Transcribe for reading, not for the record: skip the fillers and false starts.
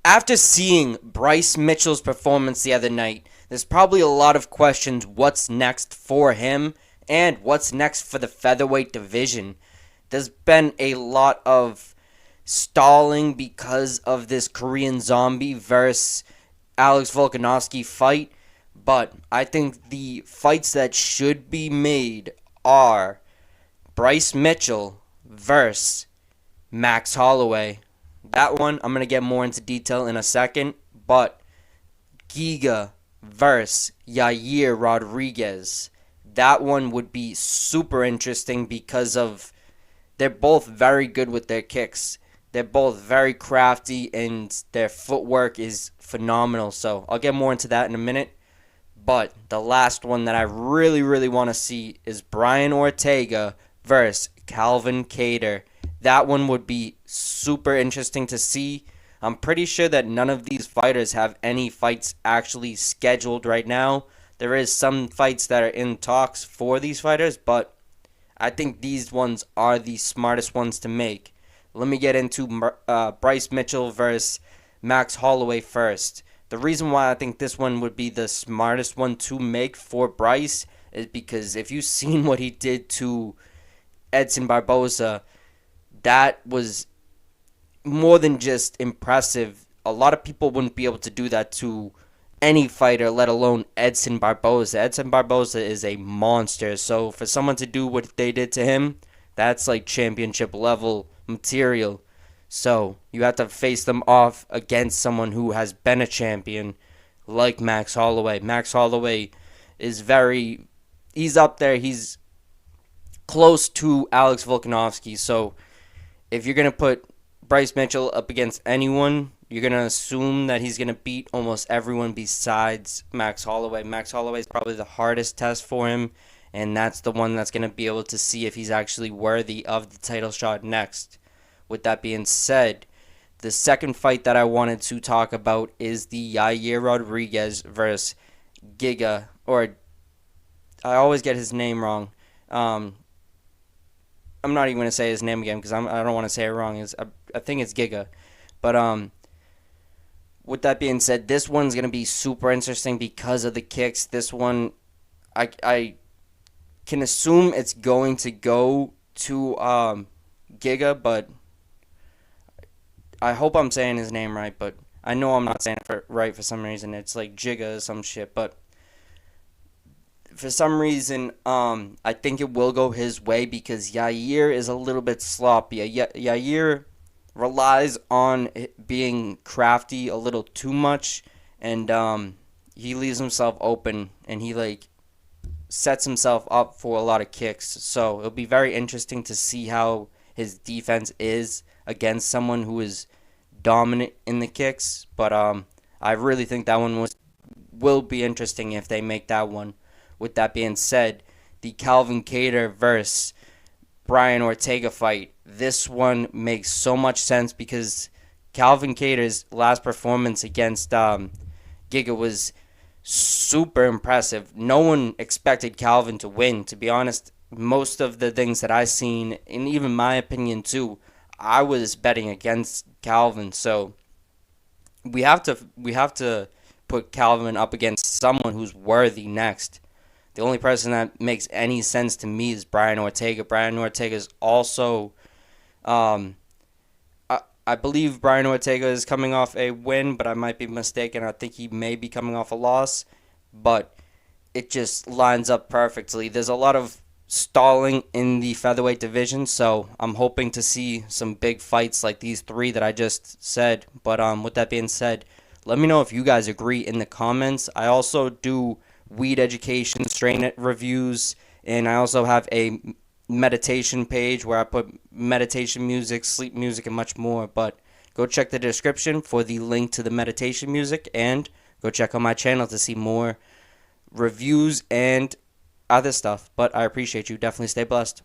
After seeing Bryce Mitchell's performance the other night, there's probably a lot of questions what's next for him and what's next for the featherweight division. There's been a lot of stalling because of this Korean Zombie versus Alex Volkanovski fight, but I think the fights that should be made are Bryce Mitchell versus Max Holloway. That one, I'm going to get more into detail in a second, but Giga versus Yair Rodriguez. That one would be super interesting because of they're both very good with their kicks. They're both very crafty and their footwork is phenomenal. So I'll get more into that in a minute. But the last one that I really, really want to see is Brian Ortega versus Calvin Keator. That one would be super interesting to see. I'm pretty sure that none of these fighters have any fights actually scheduled right now. There is some fights that are in talks for these fighters, but I think these ones are the smartest ones to make. Let me get into Bryce Mitchell versus Max Holloway first. The reason why I think this one would be the smartest one to make for Bryce is because if you've seen what he did to Edson Barboza, that was more than just impressive. A lot of people wouldn't be able to do that to any fighter, let alone Edson Barboza. Edson Barboza is a monster. So for someone to do what they did to him, that's like championship level material. So you have to face them off against someone who has been a champion like Max Holloway. Max Holloway is he's up there. He's close to Alex Volkanovski. So if you're going to put Bryce Mitchell up against anyone, you're going to assume that he's going to beat almost everyone besides Max Holloway. Max Holloway is probably the hardest test for him, and that's the one that's going to be able to see if he's actually worthy of the title shot next. With that being said, the second fight that I wanted to talk about is the Yair Rodriguez versus Giga, or I always get his name wrong. I'm not even going to say his name again because I don't want to say it wrong. I think it's Giga. But with that being said, this one's going to be super interesting because of the kicks. This one, I can assume it's going to go to Giga, but I hope I'm saying his name right. But I know I'm not saying it right for some reason. It's like Giga or some shit. But for some reason, I think it will go his way because Yair is a little bit sloppy. Yair relies on being crafty a little too much, and he leaves himself open, and he like sets himself up for a lot of kicks. So it'll be very interesting to see how his defense is against someone who is dominant in the kicks. But I really think that one will be interesting if they make that one. With that being said, the Calvin Keator versus Brian Ortega fight. This one makes so much sense because Calvin Keator's last performance against Giga was super impressive. No one expected Calvin to win. To be honest, most of the things that I've seen, and even my opinion too, I was betting against Calvin. So we have to put Calvin up against someone who's worthy next. The only person that makes any sense to me is Brian Ortega. Brian Ortega is also, I believe Brian Ortega is coming off a win, but I might be mistaken. I think he may be coming off a loss, but it just lines up perfectly. There's a lot of stalling in the featherweight division, so I'm hoping to see some big fights like these three that I just said. But with that being said, let me know if you guys agree in the comments. I also do weed education, strain reviews, and I also have a meditation page where I put meditation music, sleep music, and much more. But go check the description for the link to the meditation music, and go check out my channel to see more reviews and other stuff. But I appreciate you. Definitely stay blessed.